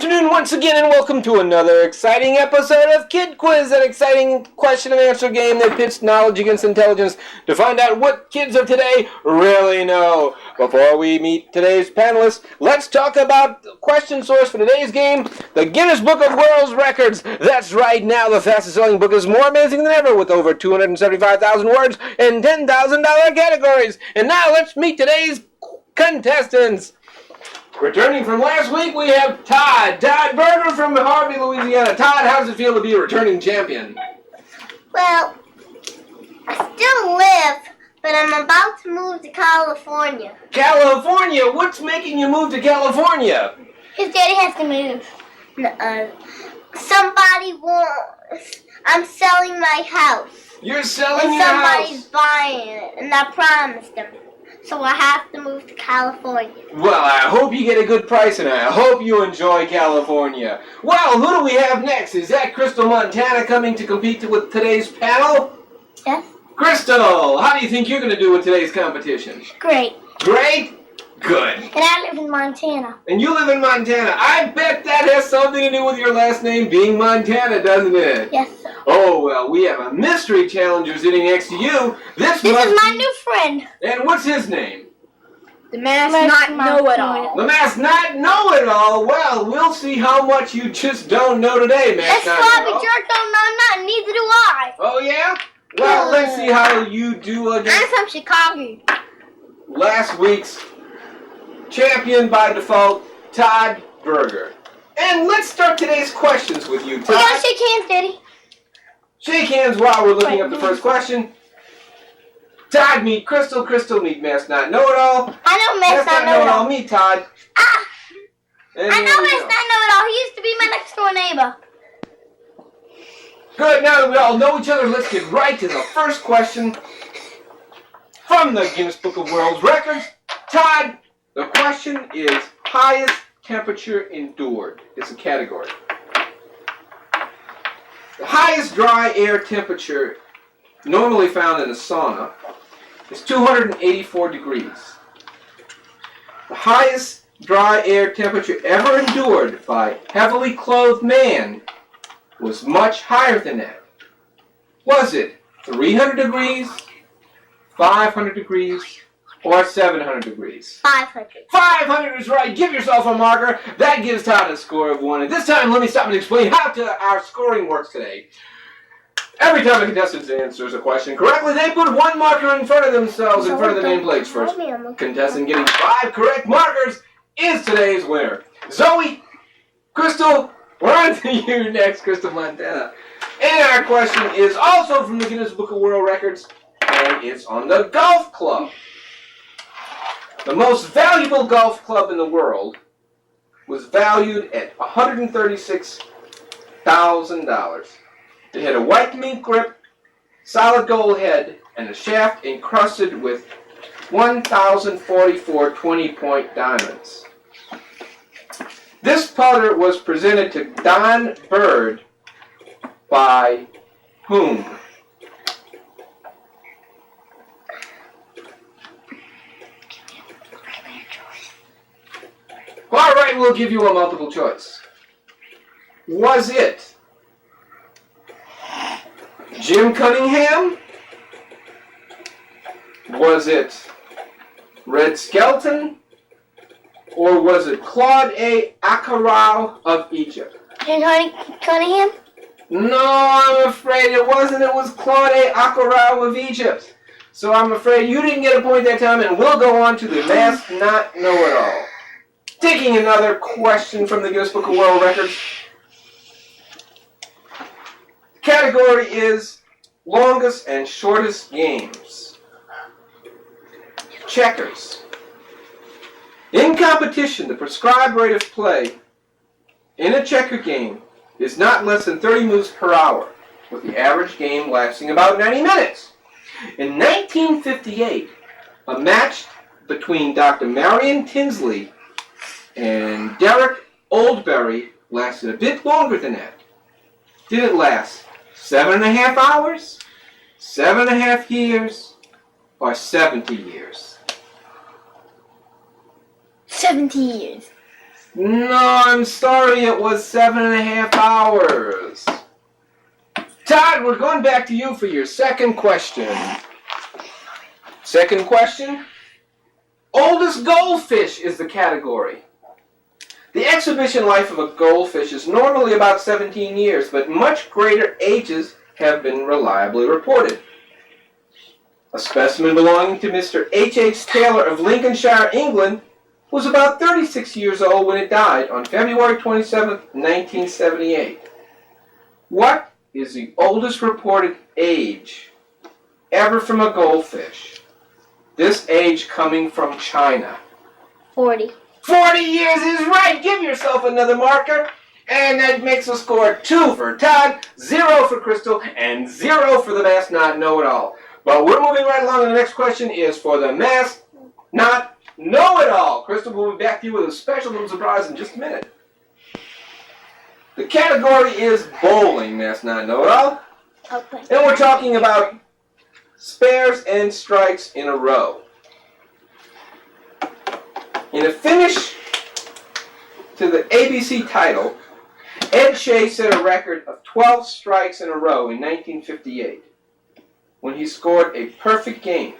afternoon once again, and welcome to another exciting episode of Kid Quiz, an exciting question and answer game that pits knowledge against intelligence to find out what kids of today really know. Before we meet today's panelists, let's talk about the question source for today's game, the Guinness Book of World Records. That's right, now the fastest selling book is more amazing than ever with over 275,000 words and $10,000 categories. And now let's meet today's contestants. Returning from last week, we have Todd Berger from Harvey, Louisiana. Todd, how does it feel to be a returning champion? Well, I still live, but I'm about to move to California. California? What's making you move to California? His daddy has to move. Somebody wants. I'm selling my house. You're selling and your somebody's house? buying it, and I promised him. So I have to move to California. Well, I hope you get a good price, and I hope you enjoy California. Well, who do we have next? Is that Crystal Montana coming to compete with today's panel? Yes. Crystal, how do you think you're going to do with today's competition? Great. Great? Good. And I live in Montana. And you live in Montana. I bet that has something to do with your last name being Montana, doesn't it? Yes, sir. Oh, well, we have a mystery challenger sitting next to you. This is my new friend. And what's his name? The Masked Not Know-It-All. The Masked Not Know-It-All? Well, we'll see how much you just don't know today, Masked Not This Know-It-All. sloppy jerk don't know nothing, neither do I. Oh, yeah? Well, let's see how you do against I'm from Chicago. last week's champion by default, Todd Berger. And let's start today's questions with you, Todd. We gotta shake hands, Daddy. Shake hands while we're looking up the first question. Todd, meet Crystal. Crystal, meet Masked Not Know-It-All. I know Masked Not Know-It-All. Meet Todd. Ah! And I here know we Masked go. Not Know-It-All. He used to be my next door neighbor. Good, now that we all know each other, let's get right to the first question from the Guinness Book of World Records. Todd, the question is highest temperature endured. It's a category. The highest dry air temperature normally found in a sauna is 284 degrees. The highest dry air temperature ever endured by heavily clothed man was much higher than that. Was it 300 degrees, 500 degrees, or 700 degrees? 500. 500 is right. Give yourself a marker. That gives Todd a score of 1. And this time, let me stop and explain how our scoring works today. Every time a contestant answers a question correctly, they put 1 marker in front of themselves, in front of the nameplates first. Contestant getting 5 correct markers is today's winner. Zoe, Crystal, we're on to you next, Crystal Montana. And our question is also from the Guinness Book of World Records, and it's on the golf club. The most valuable golf club in the world was valued at $136,000. It had a white mink grip, solid gold head, and a shaft encrusted with 1,044 20-point diamonds. This putter was presented to Don Bird by whom? All right, we'll give you a multiple choice. Was it Jim Cunningham? Was it Red Skelton? Or was it Claude A. Akkarau of Egypt? Jim Cunningham? No, I'm afraid it wasn't. It was Claude A. Akkarau of Egypt. So I'm afraid you didn't get a point that time, and we'll go on to the Masked Not Know-It-All. Taking another question from the Guinness Book of World Records. The category is longest and shortest games. Checkers. In competition, the prescribed rate of play in a checker game is not less than 30 moves per hour, with the average game lasting about 90 minutes. In 1958, a match between Dr. Marion Tinsley and Derek Oldberry lasted a bit longer than that. Did it last 7.5 hours, 7.5 years, or 70 years? 70 years. No, I'm sorry, it was 7.5 hours. Todd, we're going back to you for your second question. Second question. Oldest goldfish is the category. The exhibition life of a goldfish is normally about 17 years, but much greater ages have been reliably reported. A specimen belonging to Mr. H. Taylor of Lincolnshire, England, was about 36 years old when it died on February 27, 1978. What is the oldest reported age ever from a goldfish? This age coming from China. 40. 40 years is right. Give yourself another marker. And that makes a score 2 for Todd, 0 for Crystal, and 0 for the Mask Not Know-It-All. But we're moving right along, and the next question is for the Mask Not Know-It-All. Crystal, will be back to you with a special little surprise in just a minute. The category is bowling, Mask Not Know-It-All. Okay. And we're talking about spares and strikes in a row. In a finish to the ABC title, Ed Shea set a record of 12 strikes in a row in 1958 when he scored a perfect game.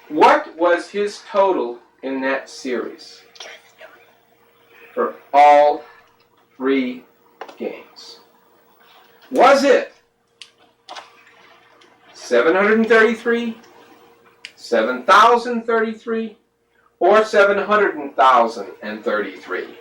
What was his total in that series for all 3 games? Was it 733, 7,033, or 700,033?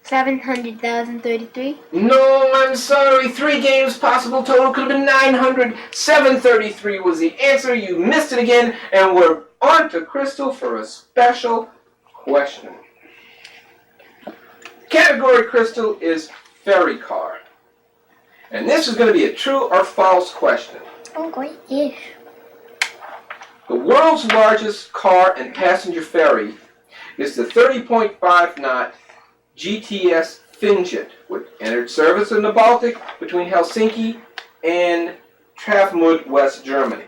700,033. No, I'm sorry. 3 games, possible total could have been 900. 733 was the answer. You missed it again, and we're on to Crystal for a special question. Category, Crystal, is ferry car. And this is going to be a true or false question. Oh, great dish. The world's largest car and passenger ferry is the 30.5 knot GTS Finjet, which entered service in the Baltic between Helsinki and Travemünde, West Germany.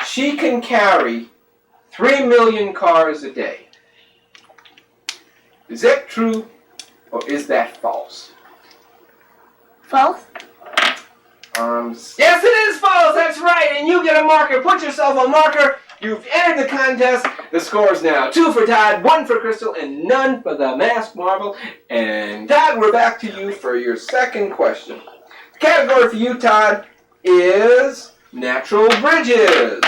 She can carry 3 million cars a day. Is that true or is that false? False. Yes, it is false. That's right. And you get a marker. Put yourself a marker. You've entered the contest. The score is now 2 for Todd, 1 for Crystal, and none for the Masked Marvel. And Todd, we're back to you for your second question. The category for you, Todd, is natural bridges.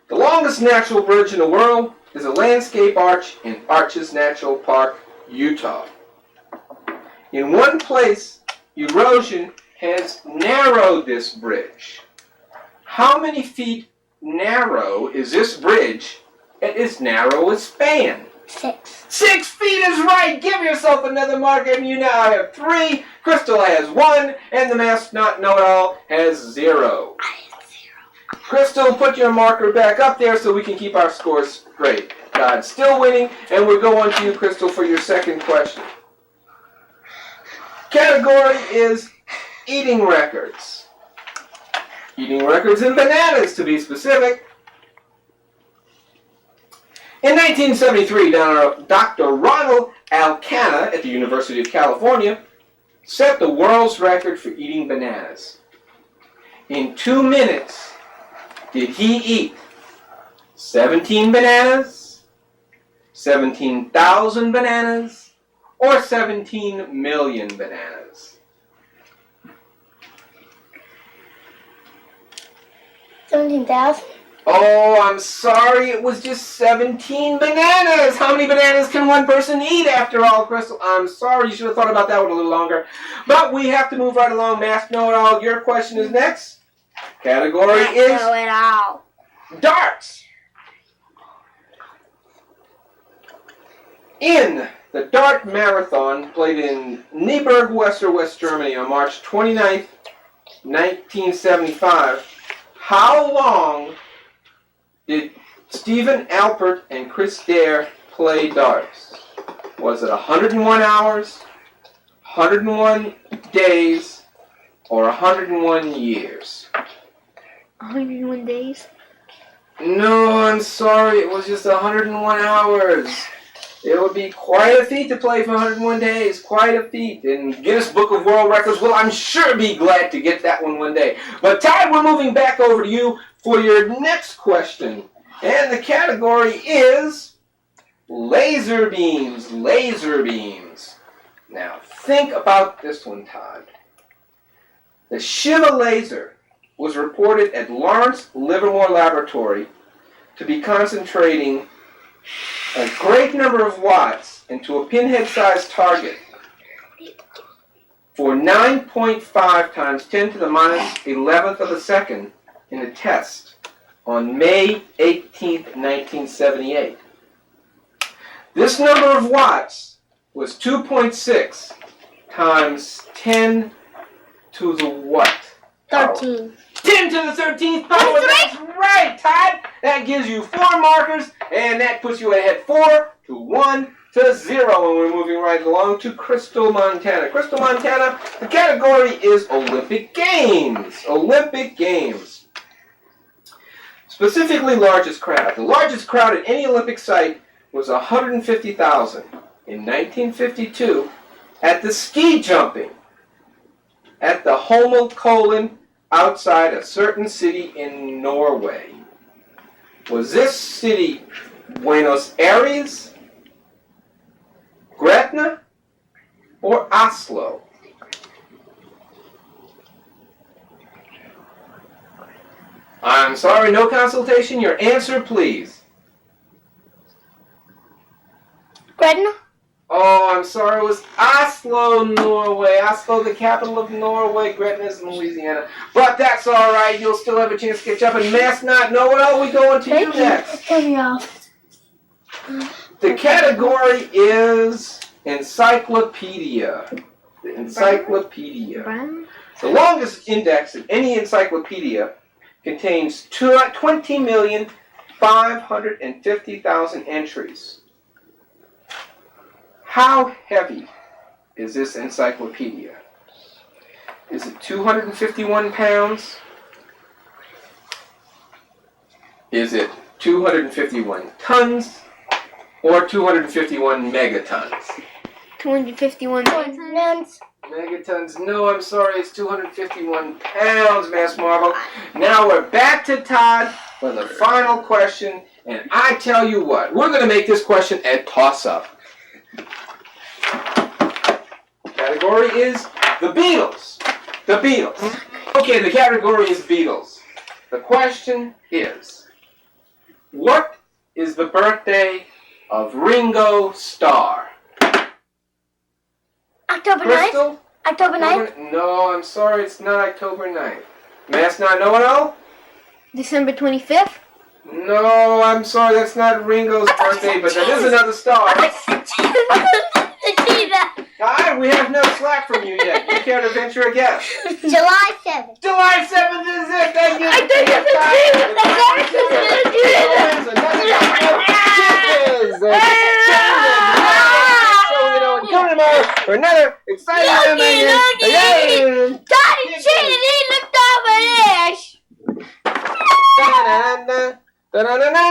The longest natural bridge in the world is a landscape arch in Arches National Park, Utah. In one place, erosion has narrowed this bridge. How many feet narrow is this bridge at its narrowest span? 6. 6 feet is right. Give yourself another marker, and you now have 3. Crystal has 1, and the Masked Not Know-It-All has 0. I have 0. Crystal, put your marker back up there so we can keep our scores straight. Todd's still winning, and we'll go on to you, Crystal, for your second question. Category is eating records. Eating records in bananas, to be specific. In 1973, Dr. Ronald Alcana at the University of California set the world's record for eating bananas. In 2 minutes, did he eat 17 bananas, 17,000 bananas, or 17 million bananas? 17,000. Oh, I'm sorry, it was just 17 bananas. How many bananas can one person eat after all, Crystal? I'm sorry, you should have thought about that one a little longer. But we have to move right along. Masked Know-It-All, your question is next. Category is Know-It-All. darts. In the Dart Marathon, played in Nieberg, West Germany on March 29th, 1975, how long did Stephen Alpert and Chris Dare play darts? Was it 101 hours, 101 days, or 101 years? 101 days. No, I'm sorry. It was just 101 hours. It would be quite a feat to play for 101 days. Quite a feat. And Guinness Book of World Records will, I'm sure, be glad to get that one day. But Todd, we're moving back over to you for your next question. And the category is laser beams. Laser beams. Now, think about this one, Todd. The Shiva laser was reported at Lawrence Livermore Laboratory to be concentrating a great number of watts into a pinhead-sized target for 9.5 times 10 to the minus 11th of a second in a test on May 18th, 1978. This number of watts was 2.6 times 10 to the what? 13. 10 to the 13th power. That's right, Todd. That gives you 4 markers, and that puts you ahead 4 to 1 to 0. And we're moving right along to Crystal, Montana. Crystal, Montana, the category is Olympic Games. Olympic Games. Specifically, largest crowd. The largest crowd at any Olympic site was 150,000 in 1952 at the ski jumping at the Holmenkollen outside a certain city in Norway. Was this city Buenos Aires, Gretna, or Oslo? I'm sorry, no consultation. Your answer, please. Gretna? Oh, I'm sorry. It was Oslo, Norway. Oslo, the capital of Norway. Gretna is in Louisiana. But that's all right. You'll still have a chance to catch up. And Mass Not Know It All, we going to you next. Turn me off. The category is Encyclopedia. The Encyclopedia. The longest index of any encyclopedia contains 20,550,000 entries. How heavy is this encyclopedia? Is it 251 pounds? Is it 251 tons? Or 251 megatons? 251 megatons. Megatons, no, I'm sorry, it's 251 pounds, Mass Marvel. Now we're back to Todd for the final question, and I tell you what, we're going to make this question a toss-up. Category is the Beatles. The Beatles. Okay, the category is Beatles. The question is, what is the birthday of Ringo Starr? October 9th? Crystal? October 9th? No, I'm sorry, it's not October 9th. Mass Not Know It All? December 25th? No, I'm sorry, that's not Ringo's birthday, but that is another star. Alright, we have no slack from you yet. You care to venture a guess? July 7th. July 7th is it! Thank you! I think it's for another exciting Daddy cheated, he looked over this!